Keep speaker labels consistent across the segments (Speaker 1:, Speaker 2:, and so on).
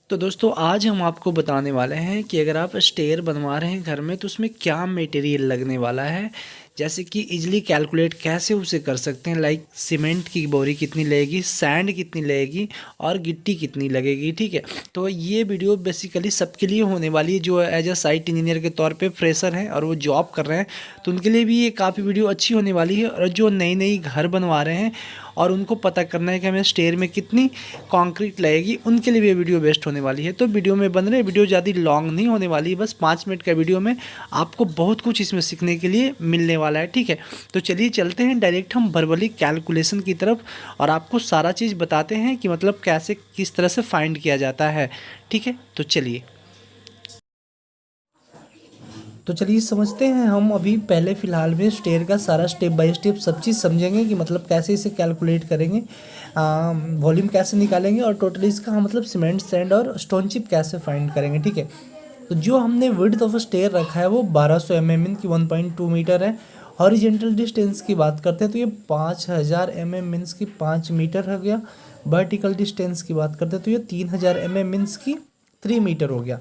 Speaker 1: तो दोस्तों आज हम आपको बताने वाले हैं कि अगर आप स्टेयर बनवा रहे हैं घर में तो उसमें क्या मटेरियल लगने वाला है। जैसे कि इजीली कैलकुलेट कैसे उसे कर सकते हैं, लाइक सीमेंट की बोरी कितनी लगेगी, सैंड कितनी लगेगी और गिट्टी कितनी लगेगी। ठीक है, तो ये वीडियो बेसिकली सबके लिए होने वाली है जो एज अ साइट इंजीनियर के तौर पे फ्रेशर हैं और वो जॉब कर रहे हैं, तो उनके लिए भी ये काफ़ी वीडियो अच्छी होने वाली है। और जो नई नई घर बनवा रहे हैं और उनको पता करना है कि हमें स्टेयर में कितनी कंक्रीट लगेगी, उनके लिए भी ये वीडियो बेस्ट होने वाली है। तो वीडियो में बन रहे, वीडियो ज़्यादा लॉन्ग नहीं होने वाली है, बस 5 मिनट का वीडियो में आपको बहुत कुछ इसमें सीखने के लिए मिलने वाला है। ठीक है, तो चलिए चलते हैं डायरेक्ट हम वर्बली कैलकुलेशन की तरफ और आपको सारा चीज़ बताते हैं कि मतलब कैसे किस तरह से फाइंड किया जाता है। ठीक है, तो चलिए समझते हैं हम अभी पहले फ़िलहाल में स्टेयर का सारा स्टेप बाय स्टेप सब चीज़ समझेंगे कि मतलब कैसे इसे कैलकुलेट करेंगे, वॉल्यूम कैसे निकालेंगे और टोटली इसका हम मतलब सीमेंट सैंड और स्टोन चिप कैसे फाइंड करेंगे। ठीक है, तो जो हमने विड्थ ऑफ स्टेयर रखा है वो 1200 mm की 1.2 मीटर है। हॉरिजेंटल डिस्टेंस की बात करते हैं तो ये 5000 mm मीन्स की 5 मीटर हो गया। वर्टिकल डिस्टेंस की बात करते हैं तो ये 3000 mm मीन्स की 3 मीटर हो गया।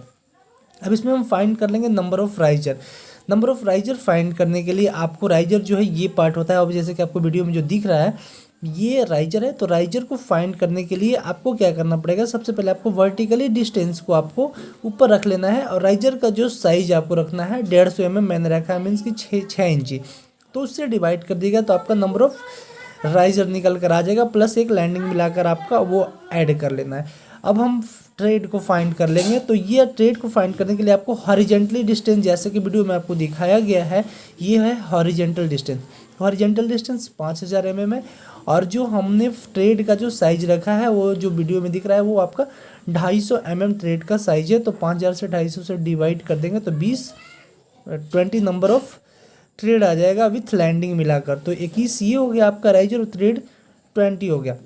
Speaker 1: अब इसमें हम फाइंड कर लेंगे number of riser. Number of riser find करने के लिए आपको राइजर जो है ये पार्ट होता है, अब जैसे कि आपको वीडियो में जो दिख रहा है ये राइजर है। तो राइजर को फाइंड करने के लिए आपको क्या करना पड़ेगा, सबसे पहले आपको वर्टिकली डिस्टेंस को आपको ऊपर रख लेना है और राइजर का जो साइज आपको रखना है 150 mm मैंने रखा है, मीन्स कि 6 इंची। तो उससे डिवाइड कर दिएगा तो आपका नंबर ऑफ़ राइजर निकल कर आ जाएगा, प्लस एक लैंडिंग मिलाकर आपका वो ऐड कर लेना है। अब हम ट्रेड को फाइंड कर लेंगे। तो ये ट्रेड को फाइंड करने के लिए आपको हॉरिजेंटली डिस्टेंस, जैसे कि वीडियो में आपको दिखाया गया है, ये है horizontal distance. Horizontal distance 5000 mm है और जो हमने ट्रेड का जो साइज रखा है वो जो वीडियो में दिख रहा है वो आपका 250 mm ट्रेड का साइज है। तो 5000 से 250 से डिवाइड कर देंगे तो 20 नंबर ऑफ ट्रेड आ जाएगा विथ लैंडिंग मिलाकर। तो 21 ये हो गया आपका राइजर और ट्रेड 20 हो गया।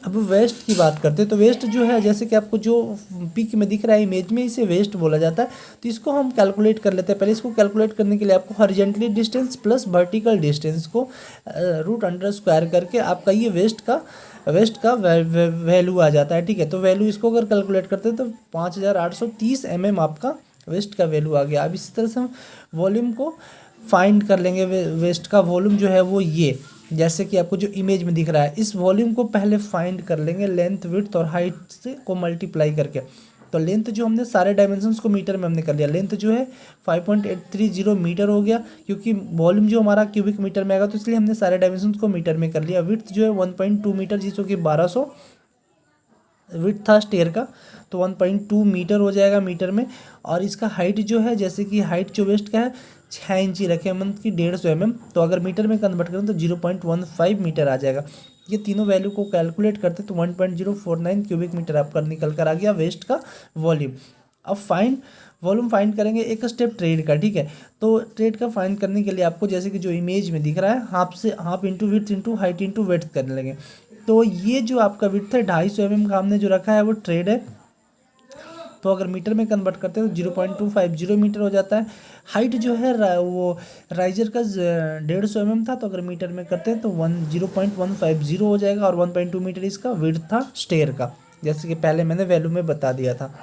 Speaker 1: अब वेस्ट की बात करते हैं तो वेस्ट जो है, जैसे कि आपको जो पिक में दिख रहा है इमेज में, इसे वेस्ट बोला जाता है। तो इसको हम कैलकुलेट कर लेते हैं। पहले इसको कैलकुलेट करने के लिए आपको horizontally distance plus vertical distance को रूट अंडर स्क्वायर करके आपका ये वेस्ट का वैल्यू आ जाता है। ठीक है, तो वैल्यू इसको अगर कैलकुलेट करते हैं तो 5830 mm आपका वेस्ट का वैल्यू आ गया। अब इसी तरह से हम वॉल्यूम को फाइंड कर लेंगे। वेस्ट का वॉल्यूम जो है वो ये, जैसे कि आपको जो इमेज में दिख रहा है, इस वॉल्यूम को पहले फाइंड कर लेंगे लेंथ विड्थ और हाइट से को मल्टीप्लाई करके। तो लेंथ जो हमने सारे डायमेंशंस को मीटर में हमने कर लिया, लेंथ जो है 5.830 मीटर हो गया, क्योंकि वॉल्यूम जो हमारा क्यूबिक मीटर में आएगा तो इसलिए हमने सारे डायमेंशंस को मीटर में कर लिया। विड्थ जो है 1.2 मीटर, जिसको कि 1200 विड्थ था स्टेयर का, तो 1.2 मीटर हो जाएगा मीटर में। और इसका हाइट जो है, जैसे कि हाइट जो वेस्ट का है 6 इंची रखे हम कि 150 mm, तो अगर मीटर में कन्वर्ट करें तो 0.15 मीटर आ जाएगा। ये तीनों वैल्यू को कैलकुलेट करते तो 1.049 क्यूबिक मीटर आपका निकल कर आ गया वेस्ट का वॉल्यूम। अब वॉल्यूम फाइंड करेंगे एक स्टेप ट्रेड का। ठीक है, तो ट्रेड का फाइंड करने के लिए आपको जैसे कि जो इमेज में दिख रहा है half into width into height into width कर लेंगे। तो ये जो आपका विड्थ है 250 mm का हमने जो रखा है वो ट्रेड है। तो अगर मीटर में कन्वर्ट करते हैं तो 0.250 मीटर हो जाता है। हाइट जो है वो राइजर का 150 mm था, तो अगर मीटर में करते हैं तो 0.150 हो जाएगा। और 1.2 मीटर इसका विड्थ था स्टेयर का, जैसे कि पहले मैंने वैल्यू में बता दिया था।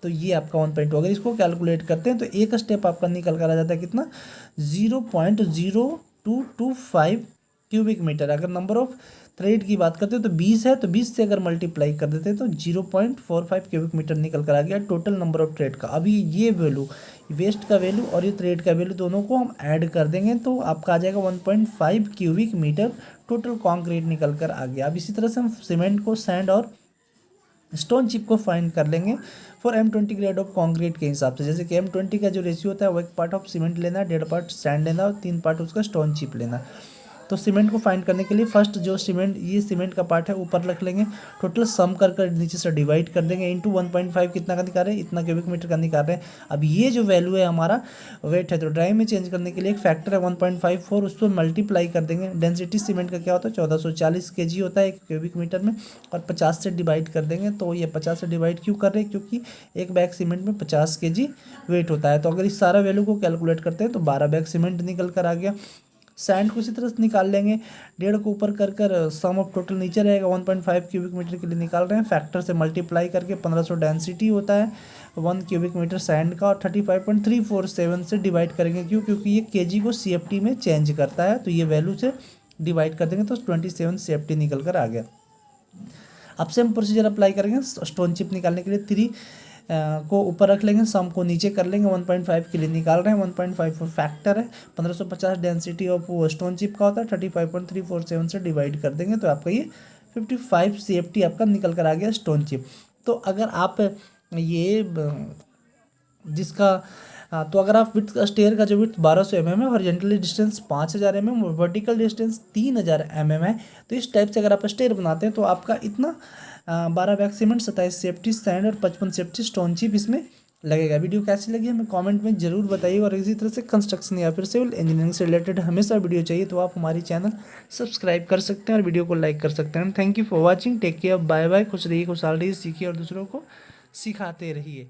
Speaker 1: तो ये आपका 1.2, अगर इसको कैलकुलेट करते हैं तो एक स्टेप आपका निकल कर आ जाता है कितना, 0.0225 क्यूबिक मीटर। अगर नंबर ऑफ थ्रेड की बात करते हैं तो 20 है, तो 20 से अगर मल्टीप्लाई कर देते हैं तो 0.45 क्यूबिक मीटर निकल कर आ गया टोटल नंबर ऑफ थ्रेड का। अभी ये वैल्यू, वेस्ट का वैल्यू और ये थ्रेड का वैल्यू, दोनों को हम ऐड कर देंगे तो आपका आ जाएगा 1.5 क्यूबिक मीटर टोटल कॉन्क्रीट निकल कर आ गया। अब इसी तरह से हम सीमेंट को, सैंड और स्टोन चिप को फाइंड कर लेंगे for M20 grade of concrete के हिसाब से। जैसे कि M20 का जो रेशियो होता है वो 1 पार्ट ऑफ सीमेंट लेना, 1.5 पार्ट सैंड लेना और 3 पार्ट उसका स्टोन चिप लेना। तो सीमेंट को फाइंड करने के लिए फर्स्ट जो ये सीमेंट का पार्ट है ऊपर रख लेंगे, टोटल सम कर नीचे से डिवाइड कर देंगे इंटू 1.5 कितना का निकाल रहे हैं, इतना क्यूबिक मीटर का निकाल रहे हैं। अब ये जो वैल्यू है हमारा वेट है, तो ड्राई में चेंज करने के लिए एक फैक्टर है 1.54, उसको मल्टीप्लाई कर देंगे। डेंसिटी सीमेंट का क्या होता है 1440 kg होता है एक क्यूबिक मीटर में, और 50 से डिवाइड कर देंगे। तो ये 50 से डिवाइड क्यों कर रहे हैं, क्योंकि एक बैग सीमेंट में 50 kg वेट होता है। तो अगर इस सारा वैल्यू को कैलकुलेट करते हैं तो 12 बैग सीमेंट निकल कर आ गया। सैंड को इसी तरह से निकाल लेंगे, 1.5 को ऊपर कर कर सम ऑफ टोटल नीचे रहेगा, 1.5 क्यूबिक मीटर के लिए निकाल रहे हैं, फैक्टर से मल्टीप्लाई करके 1500 डेंसिटी होता है 1 क्यूबिक मीटर सैंड का, और 35.347 से डिवाइड करेंगे, क्यों, क्योंकि ये केजी को CFT में चेंज करता है, तो ये वैल्यू से डिवाइड कर देंगे तो 27 CFT निकल कर आ गया। अब से हम प्रोसीजर अप्लाई करेंगे स्टोन चिप निकालने के लिए। 3 को ऊपर रख लेंगे, सम को नीचे कर लेंगे, 1.5 के लिए निकाल रहे हैं, 1.5 फैक्टर है, 1550 डेंसिटी ऑफ स्टोन चिप का होता है, 35.347 से डिवाइड कर देंगे तो आपका ये 55 CFT आपका निकल कर आ गया स्टोन चिप। तो अगर आप ये जिसका तो अगर आप विड्थ स्टेयर का जो विड्थ 1200 mm है, horizontally distance 5000 mm, vertical distance 3000 mm है, तो इस टाइप से अगर आप स्टेयर बनाते हैं तो आपका इतना 12 बैग सीमेंट, 27 सेफ्टी सैंड और 55 सेफ्टी स्टोन चिप इसमें लगेगा। वीडियो कैसी लगी हमें कमेंट में जरूर बताइए, और इसी तरह से कंस्ट्रक्शन या फिर सिविल इंजीनियरिंग से रिलेटेड हमेशा वीडियो चाहिए तो आप हमारी चैनल सब्सक्राइब कर सकते हैं और वीडियो को लाइक कर सकते हैं। Thank you for watching, take care, bye bye, खुश रहिए, खुशहाल रहिए, सीखिए और दूसरों को सिखाते रहिए।